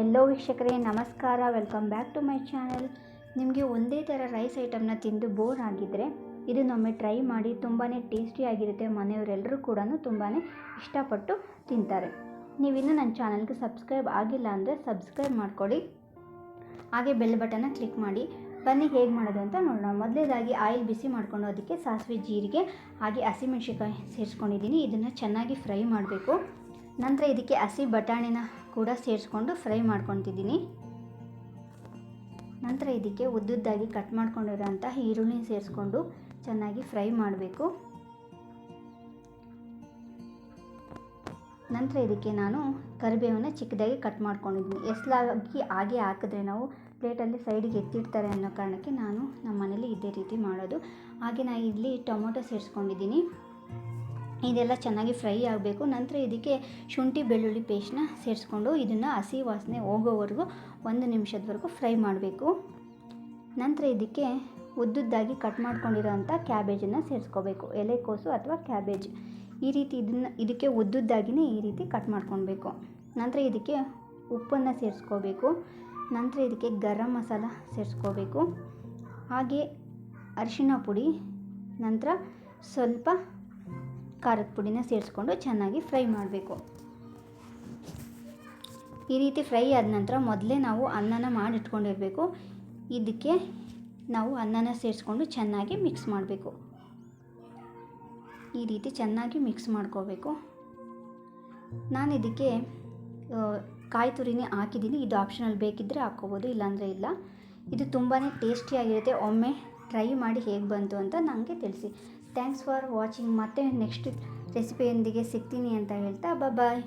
ಎಲ್ಲೋ ವೀಕ್ಷಕರೇ ನಮಸ್ಕಾರ, welcome back to my channel. ನಿಮಗೆ ಒಂದೇ ಥರ ರೈಸ್ ಐಟಮ್ನ ತಿಂದು ಬೋರ್ ಆಗಿದ್ದರೆ ಇದನ್ನೊಮ್ಮೆ ಟ್ರೈ ಮಾಡಿ. ತುಂಬಾ ಟೇಸ್ಟಿಯಾಗಿರುತ್ತೆ. ಮನೆಯವರೆಲ್ಲರೂ ಕೂಡ ತುಂಬಾ ಇಷ್ಟಪಟ್ಟು ತಿಂತಾರೆ. ನೀವಿನ್ನೂ ನನ್ನ ಚಾನಲ್ಗೆ ಸಬ್ಸ್ಕ್ರೈಬ್ ಆಗಿಲ್ಲ ಅಂದರೆ ಸಬ್ಸ್ಕ್ರೈಬ್ ಮಾಡ್ಕೊಳ್ಳಿ, ಹಾಗೆ ಬೆಲ್ ಬಟನ್ನ ಕ್ಲಿಕ್ ಮಾಡಿ. ಬನ್ನಿ ಹೇಗೆ ಮಾಡೋದು ಅಂತ ನೋಡೋಣ. ಮೊದಲೇದಾಗಿ ಆಯಿಲ್ ಬಿಸಿ ಮಾಡ್ಕೊಂಡು ಅದಕ್ಕೆ ಸಾಸಿವೆ, ಜೀರಿಗೆ ಹಾಗೆ ಹಸಿಮೆಣ್ಸಿಕಾಯಿ ಸೇರಿಸ್ಕೊಂಡಿದ್ದೀನಿ. ಇದನ್ನು ಚೆನ್ನಾಗಿ ಫ್ರೈ ಮಾಡಬೇಕು. ನಂತರ ಇದಕ್ಕೆ ಹಸಿ ಬಟಾಣಿನ ಕೂಡ ಸೇರಿಸ್ಕೊಂಡು ಫ್ರೈ ಮಾಡ್ಕೊತಿದ್ದೀನಿ. ನಂತರ ಇದಕ್ಕೆ ಉದ್ದುದ್ದಾಗಿ ಕಟ್ ಮಾಡ್ಕೊಂಡಿರೋಂಥ ಈರುಳ್ಳಿ ಸೇರಿಸ್ಕೊಂಡು ಚೆನ್ನಾಗಿ ಫ್ರೈ ಮಾಡಬೇಕು. ನಂತರ ಇದಕ್ಕೆ ನಾನು ಕರಿಬೇವನ್ನ ಚಿಕ್ಕದಾಗಿ ಕಟ್ ಮಾಡ್ಕೊಂಡಿದ್ದೀನಿ. ಎಸ್ಲಾಗಿ ಹಾಗೆ ಹಾಕಿದ್ರೆ ನಾವು ಪ್ಲೇಟಲ್ಲಿ ಸೈಡಿಗೆ ಎತ್ತಿಡ್ತಾರೆ ಅನ್ನೋ ಕಾರಣಕ್ಕೆ ನಾನು ನಮ್ಮ ಮನೇಲಿ ಇದೇ ರೀತಿ ಮಾಡೋದು. ಹಾಗೆ ನಾನು ಇಲ್ಲಿ ಟೊಮೊಟೊ ಸೇರಿಸ್ಕೊಂಡಿದ್ದೀನಿ. ಇದೆಲ್ಲ ಚೆನ್ನಾಗಿ ಫ್ರೈ ಆಗಬೇಕು. ನಂತರ ಇದಕ್ಕೆ ಶುಂಠಿ ಬೆಳ್ಳುಳ್ಳಿ ಪೇಸ್ಟ್ನ ಸೇರಿಸ್ಕೊಂಡು ಇದನ್ನು ಹಸಿ ವಾಸನೆ ಹೋಗೋವರೆಗೂ 1 ನಿಮಿಷದವರೆಗೂ ಫ್ರೈ ಮಾಡಬೇಕು. ನಂತರ ಇದಕ್ಕೆ ಉದ್ದುದ್ದಾಗಿ ಕಟ್ ಮಾಡ್ಕೊಂಡಿರೋಂಥ ಕ್ಯಾಬೇಜನ್ನು ಸೇರಿಸ್ಕೋಬೇಕು. ಎಲೆಕೋಸು ಅಥವಾ ಕ್ಯಾಬೇಜ್ ಈ ರೀತಿ ಇದಕ್ಕೆ ಉದ್ದುದ್ದಾಗಿಯೇ ಈ ರೀತಿ ಕಟ್ ಮಾಡ್ಕೊಳ್ಬೇಕು. ನಂತರ ಇದಕ್ಕೆ ಉಪ್ಪನ್ನು ಸೇರಿಸ್ಕೋಬೇಕು. ನಂತರ ಇದಕ್ಕೆ ಗರಂ ಮಸಾಲ ಸೇರಿಸ್ಕೋಬೇಕು, ಹಾಗೆ ಅರಿಶಿಣ ಪುಡಿ, ನಂತರ ಸ್ವಲ್ಪ ಖಾರದ ಪುಡಿನ ಸೇರಿಸ್ಕೊಂಡು ಚೆನ್ನಾಗಿ ಫ್ರೈ ಮಾಡಬೇಕು. ಈ ರೀತಿ ಫ್ರೈ ಆದ ನಂತರ ಮೊದಲೇ ನಾವು ಅನ್ನನ ಮಾಡಿಟ್ಕೊಂಡಿರಬೇಕು. ಇದಕ್ಕೆ ನಾವು ಅನ್ನನ ಸೇರಿಸ್ಕೊಂಡು ಚೆನ್ನಾಗಿ ಮಿಕ್ಸ್ ಮಾಡಬೇಕು. ಈ ರೀತಿ ಚೆನ್ನಾಗಿ ಮಿಕ್ಸ್ ಮಾಡ್ಕೋಬೇಕು. ನಾನು ಇದಕ್ಕೆ ಕಾಯಿ ತುರಿನೇ ಹಾಕಿದ್ದೀನಿ. ಇದು ಆಪ್ಷನಲ್, ಬೇಕಿದ್ದರೆ ಹಾಕ್ಕೋಬೋದು, ಇಲ್ಲಾಂದರೆ ಇಲ್ಲ. ಇದು ತುಂಬಾ ಟೇಸ್ಟಿಯಾಗಿರುತ್ತೆ. ಒಮ್ಮೆ ಟ್ರೈ ಮಾಡಿ ಹೇಗೆ ಬಂತು ಅಂತ ನನಗೆ ತಿಳಿಸಿ. Thanks for watching. ಮತ್ತೆ ನೆಕ್ಸ್ಟ್ ರೆಸಿಪಿಯೊಂದಿಗೆ ಸಿಗ್ತೀನಿ ಅಂತ ಹೇಳ್ತಾ ಬಾಯ್.